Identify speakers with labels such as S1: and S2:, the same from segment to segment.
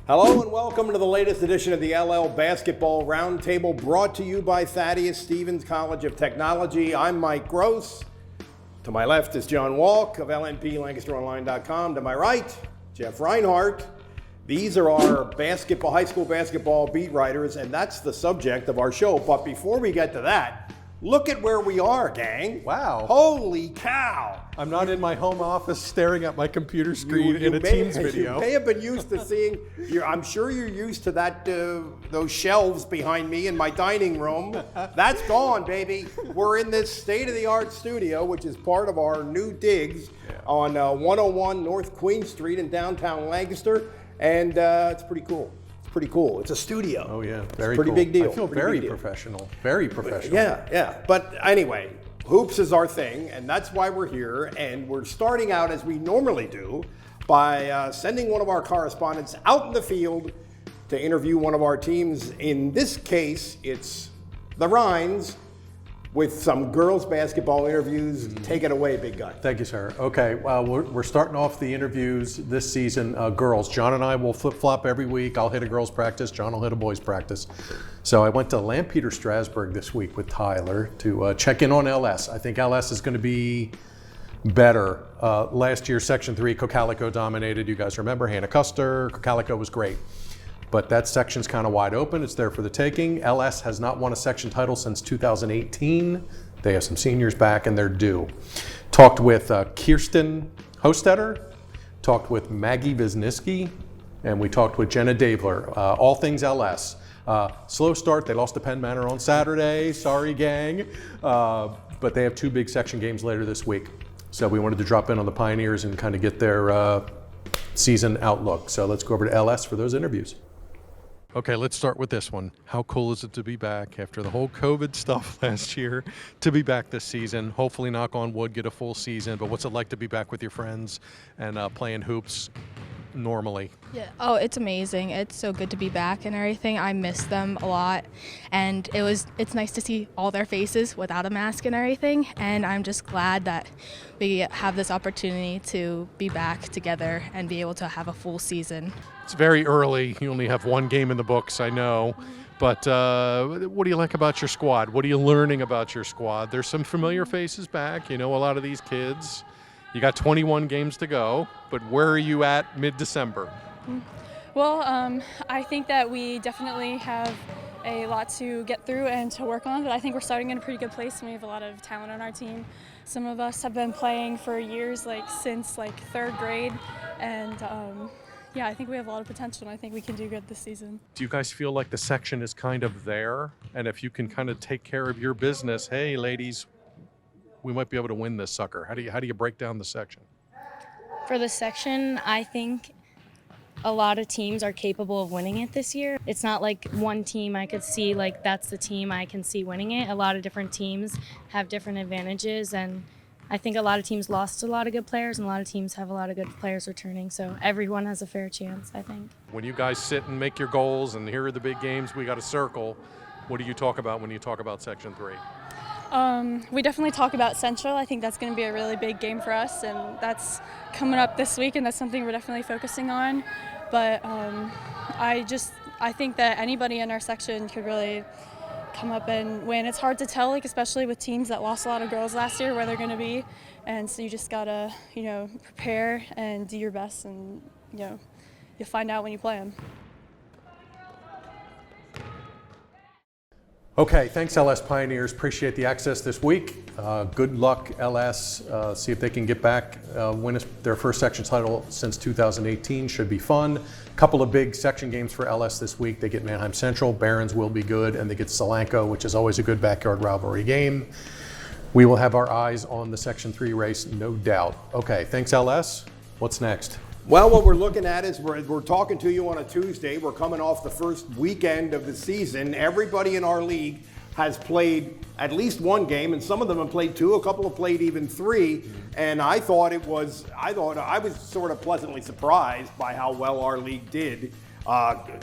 S1: Hello and welcome to the latest edition of the LL Basketball Roundtable, brought to you by Thaddeus Stevens College of Technology. I'm Mike Gross. To my left is John Walk of LNP, LancasterOnline.com. To my right, Jeff Reinhardt. These are our high school basketball beat writers, and that's the subject of our show. But before we get to that, look at where we are, gang.
S2: Wow.
S1: Holy cow.
S2: I'm not in my home office staring at my computer screen in a Teams video.
S1: You may have been used to seeing, I'm sure you're used to that those shelves behind me in my dining room. That's gone, baby. We're in this state-of-the-art studio, which is part of our new digs on 101 North Queen Street in downtown Lancaster, and it's pretty cool. Pretty cool. It's a studio.
S2: Oh yeah,
S1: very cool. Big deal.
S2: I feel very professional. Very professional.
S1: Yeah. But anyway, hoops is our thing, and that's why we're here. And we're starting out as we normally do by sending one of our correspondents out in the field to interview one of our teams. In this case, it's the Rhines, with some girls basketball interviews. Take it away, big guy.
S2: Thank you, sir. Okay, well, we're starting off the interviews this season. Girls, John and I will flip-flop every week. I'll hit a girls practice, John will hit a boys practice. So I went to Lampeter Strasburg this week with Tyler to check in on LS. I think LS is going to be better. Last year, Section 3, Cocalico dominated. You guys remember Hannah Custer. Cocalico was great. But that section's kind of wide open. It's there for the taking. LS has not won a section title since 2018. They have some seniors back and they're due. Talked with Kirsten Hostetter, talked with Maggie Wisniewski, and we talked with Jenna Davler. All things LS. Slow start. They lost to Penn Manor on Saturday. Sorry, gang. But they have two big section games later this week. So we wanted to drop in on the Pioneers and kind of get their season outlook. So let's go over to LS for those interviews. Okay, let's start with this one. How cool is it to be back after the whole COVID stuff last year, to be back this season? Hopefully, knock on wood, get a full season. But what's it like to be back with your friends and playing hoops normally?
S3: Yeah. Oh, it's amazing. It's so good to be back and everything. I miss them a lot, and it's nice to see all their faces without a mask and everything. And I'm just glad that we have this opportunity to be back together and be able to have a full season.
S2: It's very early. You only have one game in the books, I know. But what do you like about your squad? What are you learning about your squad? There's some familiar faces back. You know a lot of these kids. You got 21 games to go, but where are you at mid-December?
S4: Well, I think that we definitely have a lot to get through and to work on, but I think we're starting in a pretty good place, and we have a lot of talent on our team. Some of us have been playing for years, since third grade, and yeah, I think we have a lot of potential, and I think we can do good this season.
S2: Do you guys feel like the section is kind of there? And if you can kind of take care of your business, hey, ladies, we might be able to win this sucker. How do you break down the section?
S5: For the section, I think a lot of teams are capable of winning it this year. It's not like one team I could see that's the team I can see winning it. A lot of different teams have different advantages, and I think a lot of teams lost a lot of good players, and a lot of teams have a lot of good players returning, so everyone has a fair chance, I think.
S2: When you guys sit and make your goals and here are the big games we got to circle, what do you talk about when you talk about Section 3?
S4: We definitely talk about Central. I think that's going to be a really big game for us, and that's coming up this week, and that's something we're definitely focusing on. But I think that anybody in our section could really come up and win. It's hard to tell, especially with teams that lost a lot of girls last year, where they're going to be, and so you just gotta, prepare and do your best, and you'll find out when you play them.
S2: Okay, thanks LS Pioneers. Appreciate the access this week. Good luck LS. See if they can get back, win their first section title since 2018. Should be fun. Couple of big section games for LS this week. They get Manheim Central, Barron's will be good, and they get Solanco, which is always a good backyard rivalry game. We will have our eyes on the Section 3 race, no doubt. Okay, thanks LS. What's next?
S1: Well, what we're looking at is we're talking to you on a Tuesday. We're coming off the first weekend of the season. Everybody in our league has played at least one game, and some of them have played two. A couple have played even three. And I thought I was sort of pleasantly surprised by how well our league did.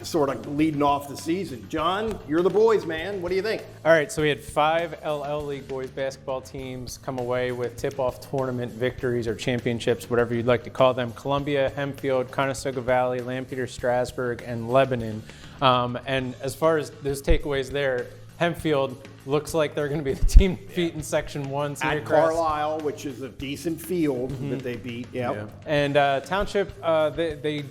S1: sort of leading off the season. John, you're the boys, man. What do you think?
S6: All right, so we had 5 LL League boys basketball teams come away with tip-off tournament victories or championships, whatever you'd like to call them. Columbia, Hempfield, Conestoga Valley, Lancaster, Strasburg, and Lebanon. And as far as those takeaways there, Hempfield looks like they're going to be the team to beat in Section 1.
S1: At Carlisle, which is a decent field that they beat.
S6: Yeah. And Township, they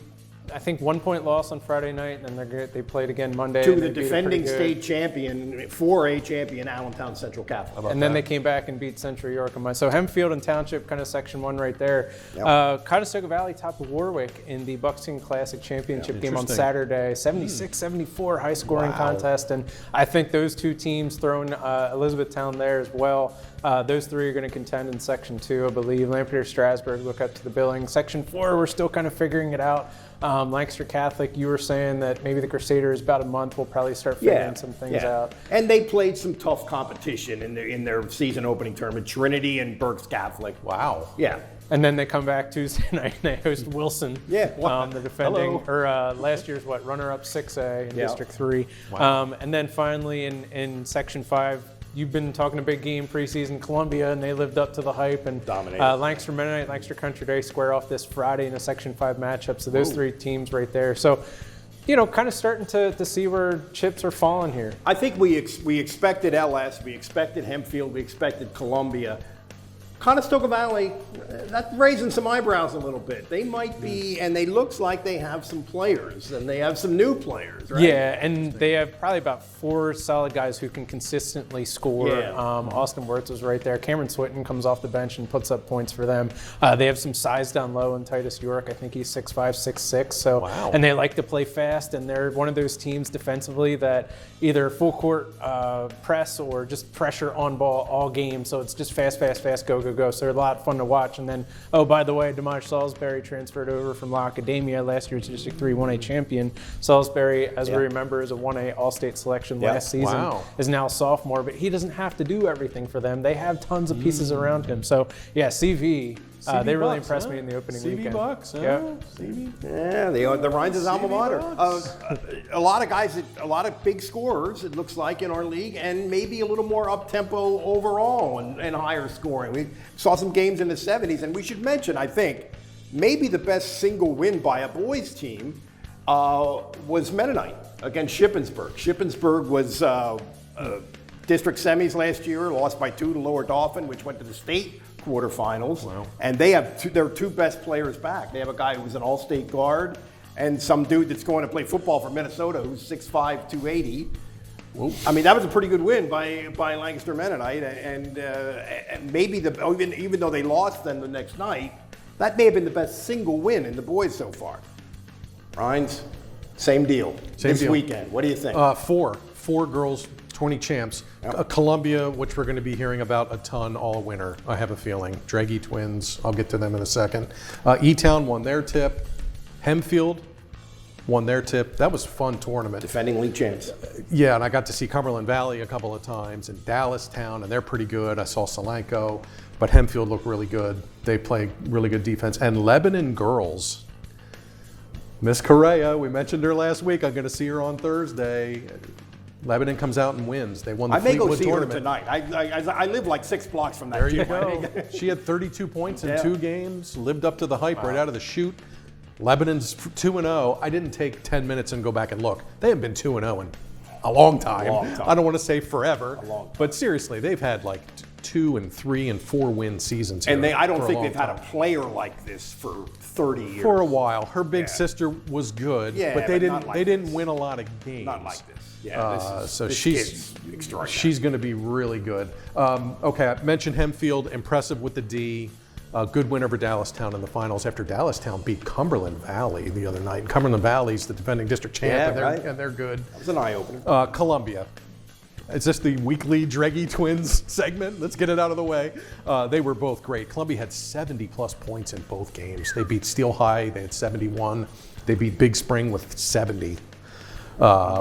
S6: I think 1 point loss on Friday night, and then they played again Monday.
S1: To the defending state champion, 4A champion, Allentown Central Catholic.
S6: And then they came back and beat Central York. So Hempfield and Township, kind of Section 1 right there. Yep. Conestoga Valley topped Warwick in the Buxton Classic Championship game on Saturday. 76-74 high-scoring contest. And I think those two teams, throwing Elizabethtown there as well, those 3 are going to contend in Section 2, I believe. Lancaster, Strasburg look up to the billing. Section 4, we're still kind of figuring it out. Lancaster Catholic, you were saying that maybe the Crusaders, about a month, will probably start figuring some things out.
S1: And they played some tough competition in their season opening tournament, Trinity and Berks Catholic.
S2: Wow.
S1: Yeah.
S6: And then they come back Tuesday night and they host Wilson. The defending, last year's runner-up 6A in District 3. Wow. And then finally in Section 5, you've been talking a big game preseason, Columbia, and they lived up to the hype and dominated. Lancaster Mennonite, Lancaster Country Day square off this Friday in a Section 5 matchup. So those 3 teams right there. So, kind of starting to see where chips are falling here.
S1: I think we expected LS, we expected Hempfield, we expected Columbia. Conestoga Valley, that's raising some eyebrows a little bit. They might be, and they looks like they have some players, and they have some new players, right?
S6: Yeah, and they have probably about 4 solid guys who can consistently score.
S1: Yeah.
S6: Austin Wirtz is right there. Cameron Swinton comes off the bench and puts up points for them. They have some size down low in Titus York. I think he's 6'5", 6'6". So, and they like to play fast, and they're one of those teams defensively that either full court press or just pressure on ball all game. So it's just fast, go. So they're a lot of fun to watch. And then, by the way, Damaj Salisbury transferred over from La Academia, last year's District 3 1A champion. Salisbury, as we remember, is a 1A All-State selection last season, is now a sophomore, but he doesn't have to do everything for them. They have tons of pieces around him. So, CV they really impressed me in the opening weekend.
S2: Bucks,
S1: CV. Yeah, the Rhines' alma mater. A lot of guys, a lot of big scorers, it looks like, in our league, and maybe a little more up-tempo overall and higher scoring. We saw some games in the 70s, and we should mention, I think, maybe the best single win by a boys team was Mennonite against Shippensburg. Shippensburg was district semis last year, lost by 2 to Lower Dauphin, which went to the state quarterfinals. Wow. And they have their 2 best players back. They have a guy who's an all-state guard and some dude that's going to play football for Minnesota who's 6'5", 280. Whoop. I mean, that was a pretty good win by Lancaster Mennonite, and maybe even though they lost then the next night, that may have been the best single win in the boys so far. Rhines, same deal. This weekend. What do you think?
S2: 4 girls, 20 champs. Columbia, which we're going to be hearing about a ton all winter, I have a feeling. Draghi twins, I'll get to them in a second. E-Town won their tip. Hempfield won their tip. That was a fun tournament.
S1: Defending league champs.
S2: Yeah, and I got to see Cumberland Valley a couple of times, and Dallastown, and they're pretty good. I saw Solanco, but Hempfield looked really good. They play really good defense. And Lebanon girls, Miss Correa, we mentioned her last week. I'm going to see her on Thursday. Lebanon comes out and wins. They won the Fleetwood tournament.
S1: I may go see her tonight. I live like 6 blocks from that.
S2: There you go. She had 32 points in 2 games, lived up to the hype right out of the chute. Lebanon's 2-0. I didn't take 10 minutes and go back and look. They haven't been 2-0 in a long time. I don't want to say forever, but seriously, they've had like 2 and 3 and 4 win seasons.
S1: And I don't think they've had a player like this for 30 years.
S2: For a while. Her big sister was good, but they didn't win a lot of games.
S1: Not like this. Yeah,
S2: she's going to be really good. Okay, I mentioned Hempfield, impressive with the D. Good win over Dallastown in the finals after Dallastown beat Cumberland Valley the other night. Cumberland Valley's the defending district champ, and they're good.
S1: That was an eye-opener.
S2: Columbia. Is this the weekly Draghi Twins segment? Let's get it out of the way. They were both great. Columbia had 70-plus points in both games. They beat Steel High. They had 71. They beat Big Spring with 70.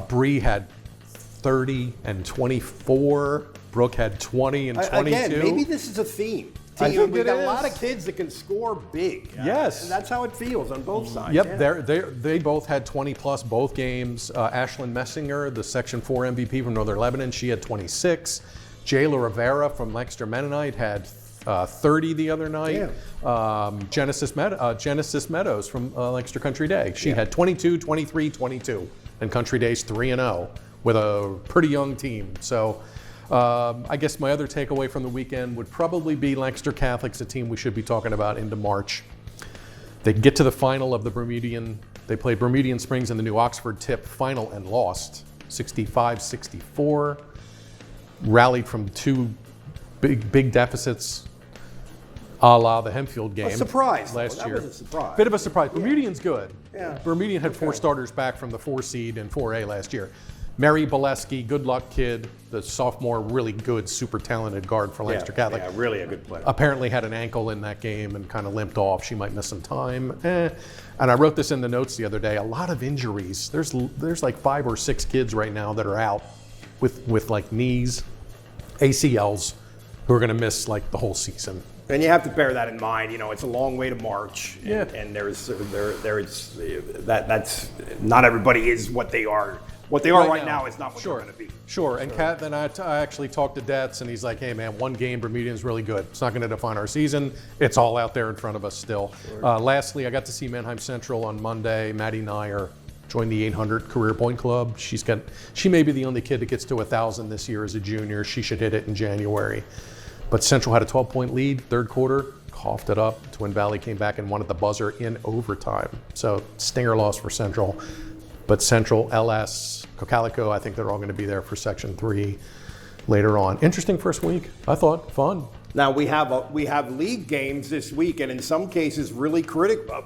S2: Bree had 30 and 24. Brooke had 20 and 22.
S1: Again, maybe this is a theme.
S2: I think
S1: we
S2: it
S1: got
S2: is.
S1: a lot of kids that can score big.
S2: Yes.
S1: And that's how it feels on both sides.
S2: Yep,
S1: yeah.
S2: they both had 20 plus both games. Ashlyn Messinger, the Section 4 MVP from Northern Lebanon, she had 26. Jayla Rivera from Lancaster Mennonite had 30 the other night. Genesis Meadows from Lancaster Country Day, she had 22, 23, 22. And Country Day's 3-0 with a pretty young team. So I guess my other takeaway from the weekend would probably be Lancaster Catholic's a team we should be talking about into March. They get to the final of the Bermudian. They played Bermudian Springs in the New Oxford Tip final and lost 65-64. Rallied from two big deficits, a la the Hempfield game.
S1: A surprise
S2: last year.
S1: That was a surprise.
S2: Bit of a surprise. Bermudian's good.
S1: Yeah.
S2: Bermudian had 4 starters back from the 4 seed in 4A last year. Mary Boleski, good luck kid, the sophomore, really good, super talented guard for Lancaster Catholic.
S1: Yeah, really a good player.
S2: Apparently had an ankle in that game and kind of limped off. She might miss some time. And I wrote this in the notes the other day. A lot of injuries. There's like 5 or 6 kids right now that are out with like knees, ACLs, who are going to miss like the whole season.
S1: And you have to bear that in mind. You know, it's a long way to March, and,
S2: Yeah.
S1: and there's that's not everybody is what they are. What they are right now is not what they're going to be.
S2: Sure. And Kat, then I actually talked to Detz, and he's like, "Hey, man, one game Bermudian is really good. It's not going to define our season. It's all out there in front of us still." Lastly, I got to see Mannheim Central on Monday. Maddie Nyer joined the 800 Career Point Club. She may be the only kid that gets to 1,000 this year as a junior. She should hit it in January. But Central had a 12-point lead, third quarter, coughed it up. Twin Valley came back and won at the buzzer in overtime. So stinger loss for Central. But Central, LS, Cocalico, I think they're all going to be there for Section 3 later on. Interesting first week, I thought. Fun.
S1: Now we have league games this week, and in some cases, really critical.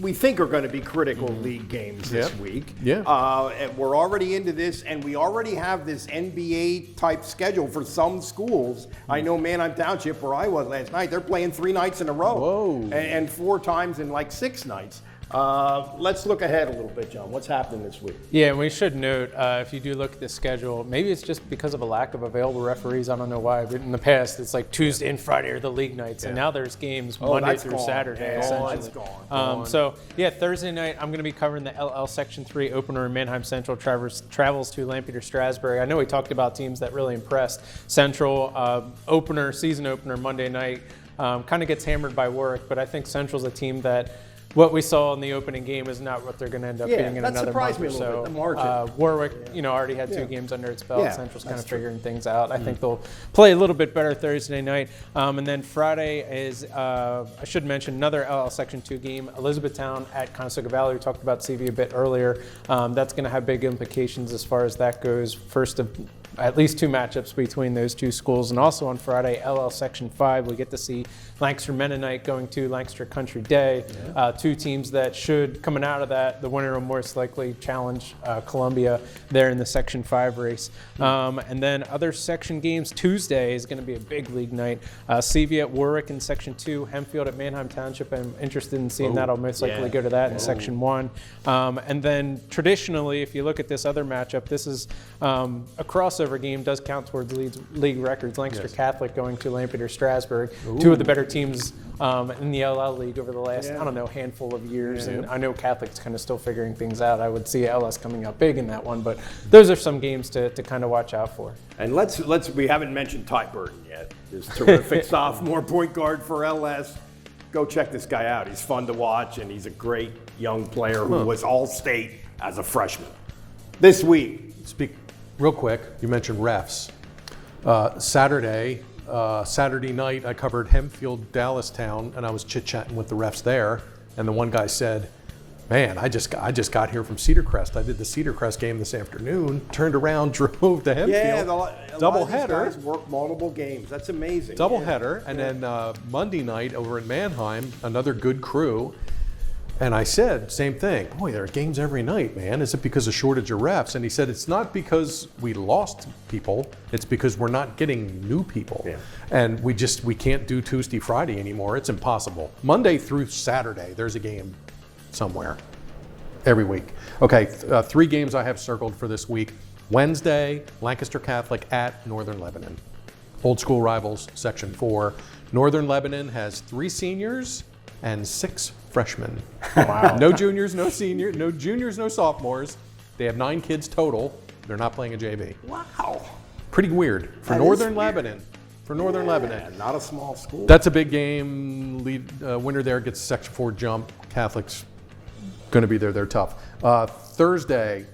S1: We think are going to be critical league games this week.
S2: Yeah.
S1: And we're already into this, and we already have this NBA type schedule for some schools. I know Mannheim Township, where I was last night, they're playing 3 nights in a row.
S2: Whoa.
S1: And 4 times in like 6 nights. Let's look ahead a little bit, John. What's happening this week?
S6: Yeah, and we should note, if you do look at the schedule, maybe it's just because of a lack of available referees. I don't know why, but in the past, it's like Tuesday and Friday are the league nights, and now there's games Monday
S1: that's
S6: through
S1: gone.
S6: Saturday,
S1: Yeah,
S6: essentially.
S1: that's gone.
S6: So, yeah, Thursday night, I'm going to be covering the LL Section 3 opener in Mannheim Central travels to Lampeter Strasburg. I know we talked about teams that really impressed. Central, season opener Monday night, kind of gets hammered by Warwick, but I think Central's a team that what we saw in the opening game is not what they're going to end up being in
S1: that
S6: another
S1: surprised
S6: month
S1: me
S6: or
S1: a little
S6: so.
S1: bit, the margin.
S6: Warwick, already had 2 games under its belt.
S1: Yeah,
S6: Central's kind
S1: that's
S6: of
S1: true.
S6: figuring things out. I think they'll play a little bit better Thursday night. And then Friday is, I should mention, another LL Section 2 game, Elizabethtown at Conestoga Valley. We talked about CV a bit earlier. That's going to have big implications as far as that goes. First of at least 2 matchups between those 2 schools. And also on Friday, LL Section 5, we get to see Lancaster Mennonite going to Lancaster Country Day. 2 teams that should, coming out of that, the winner will most likely challenge Columbia there in the Section 5 race. And then other section games, Tuesday is going to be a big league night. CV at Warwick in Section 2, Hempfield at Mannheim Township. I'm interested in seeing that. I'll most likely go to that in Section 1. And then traditionally, if you look at this other matchup, this is a crossover game, does count towards league records. Lancaster Catholic going to Lampeter Strasburg, 2 of the better teams in the LL League over the last, handful of years. And I know Catholic's kind of still figuring things out. I would see LS coming out big in that one, but those are some games to kind of watch out for.
S1: And we haven't mentioned Ty Burton yet. This terrific sophomore point guard for LS. Go check this guy out. He's fun to watch, and he's a great young player who was all-state as a freshman. This week.
S2: Speak real quick. You mentioned refs. Saturday night, I covered Hempfield, Dallastown, and I was chit-chatting with the refs there. And the one guy said, "Man, I just got here from Cedar Crest. I did the Cedar Crest game this afternoon. Turned around, drove to Hempfield.
S1: Yeah,
S2: double
S1: these
S2: header.
S1: guys work multiple games. That's amazing.
S2: Double header, and then Monday night over in Mannheim, another good crew. And I said, same thing. Boy, there are games every night, man. Is it because of shortage of refs? And he said, it's not because we lost people. It's because we're not getting new people.
S1: Yeah.
S2: And we can't do Tuesday, Friday anymore. It's impossible. Monday through Saturday, there's a game somewhere every week. Okay, 3 games I have circled for this week. Wednesday, Lancaster Catholic at Northern Lebanon. Old school rivals, Section 4. Northern Lebanon has 3 seniors and 6 freshmen.
S6: Wow.
S2: No juniors, no seniors, no juniors, no sophomores. They have 9 kids total. They're not playing a JV.
S1: Wow.
S2: Pretty weird for
S1: That
S2: Northern
S1: is weird.
S2: Lebanon. For Northern Lebanon.
S1: Not a small school.
S2: That's a big game. Winner there gets a Section 4 jump. Catholics going to be there. They're tough. Thursday,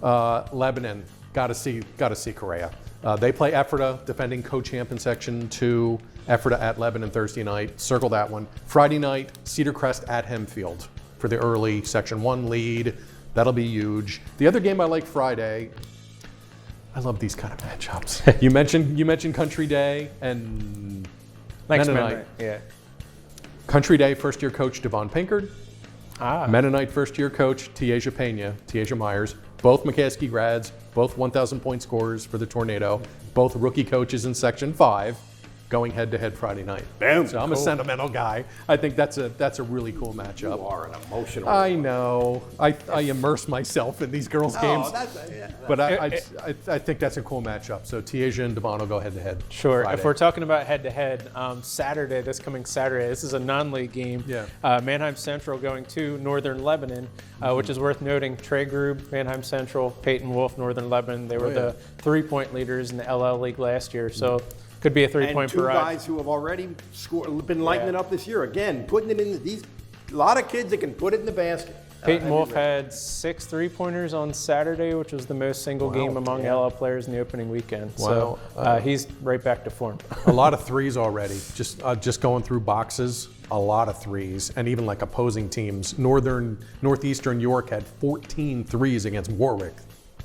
S2: Lebanon. Got to see Correa. They play Ephrata, defending co-champ in Section 2. Ephrata at Lebanon Thursday night. Circle that one. Friday night, Cedar Crest at Hempfield for the early Section 1 lead. That'll be huge. The other game I like Friday. I love these kind of matchups. You mentioned Country Day and
S6: Thanks,
S2: Mennonite.
S6: Yeah.
S2: Country Day first-year coach Devon Pinkard. Mennonite first-year coach Tiaja Myers. Both McCaskey grads, both 1,000-point scorers for the Tornado. Both rookie coaches in Section 5, going head-to-head Friday night.
S1: Boom.
S2: So I'm a sentimental guy. I think that's a really cool matchup.
S1: You are an emotional.
S2: I know. I immerse myself in these girls' games. But I think that's a cool matchup. So Tiaja and Devon will go head-to-head.
S6: Sure.
S2: Friday.
S6: If we're talking about head-to-head, this coming Saturday, this is a non-league game.
S2: Yeah.
S6: Mannheim Central going to Northern Lebanon, which is worth noting. Trey Grube, Mannheim Central, Peyton Wolf, Northern Lebanon. They were the 3-point leaders in the LL League last year. So could be a 3-point
S1: and 2
S6: barrage.
S1: guys who have already been lighting it up this year. Again, putting it in these. A lot of kids that can put it in the basket.
S6: Peyton Wolf had 6 3-pointers on Saturday, which was the most single game among LL players in the opening weekend.
S2: Wow.
S6: So he's right back to form.
S2: A lot of threes already. Just going through boxes, a lot of threes, and even like opposing teams. Northeastern York had 14 threes against Warwick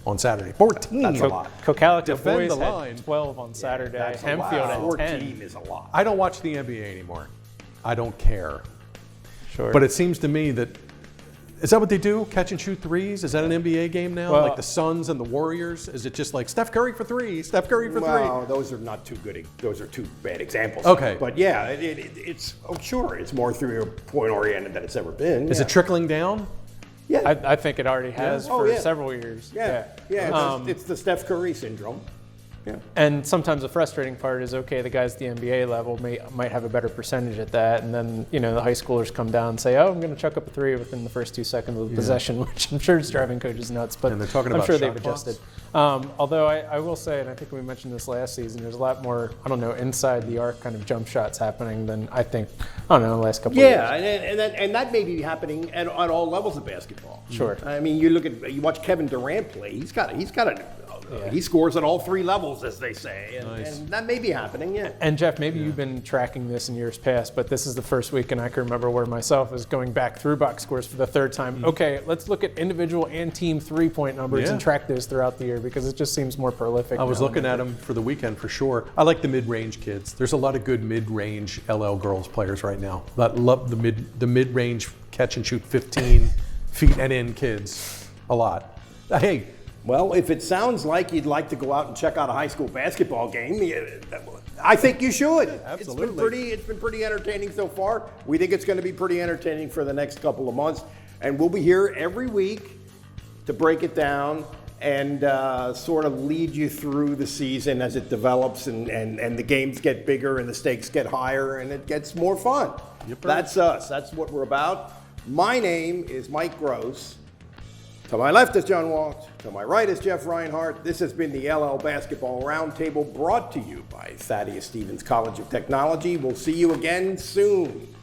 S2: on Saturday. 14.
S1: That's a lot.
S6: Cocalico
S2: Defend
S6: boys
S2: the
S6: had
S2: line.
S6: 12 on Saturday.
S1: That's a
S6: Hempfield
S1: lot.
S6: had
S1: 14
S6: 10.
S1: is a lot.
S2: I don't watch the NBA anymore. I don't care.
S6: Sure.
S2: But it seems to me that, is that what they do? Catch and shoot threes? Is that an NBA game now?
S6: Well,
S2: like the Suns and the Warriors? Is it just like Steph Curry for 3, Steph Curry for 3?
S1: Well, those are not too good. Those are 2 bad examples.
S2: Okay.
S1: But yeah, it's sure it's more 3-point oriented than it's ever been.
S2: Is it trickling down?
S1: Yeah.
S6: I think it already has
S1: Oh,
S6: for
S1: yeah.
S6: several years.
S1: Yeah. It's the Steph Curry syndrome. Yeah.
S6: And sometimes the frustrating part is, okay, the guys at the NBA level might have a better percentage at that, and then the high schoolers come down and say, "Oh, I'm going to chuck up a 3 within the first 2 seconds of the possession," which I'm sure is driving coaches nuts. But
S2: And they're talking
S6: I'm
S2: about
S6: sure
S2: shot
S6: they've
S2: clocks.
S6: adjusted. Although I will say, and I think we mentioned this last season, there's a lot more inside the arc kind of jump shots happening than the last couple of years.
S1: Yeah, and that may be happening at all levels of basketball.
S6: Sure.
S1: I mean, you watch Kevin Durant play. He scores at all 3 levels, as they say, and that may be happening. Yeah.
S6: And Jeff, maybe you've been tracking this in years past, but this is the first week, and I can remember where myself is going back through box scores for the 3rd time. Okay, let's look at individual and team 3-point numbers and track those throughout the year because it just seems more prolific.
S2: I was
S6: now.
S2: looking at them for the weekend for sure. I like the mid-range kids. There's a lot of good mid-range LL girls players right now. I love the mid-range catch and shoot 15 feet and in kids a lot. Hey,
S1: Well, if it sounds like you'd like to go out and check out a high school basketball game, I think you should.
S2: Absolutely.
S1: It's been pretty entertaining so far. We think it's going to be pretty entertaining for the next couple of months. And we'll be here every week to break it down and sort of lead you through the season as it develops and the games get bigger and the stakes get higher and it gets more fun. That's us. That's what we're about. My name is Mike Gross. To my left is John Walsh. To my right is Jeff Reinhardt. This has been the LL Basketball Roundtable brought to you by Thaddeus Stevens College of Technology. We'll see you again soon.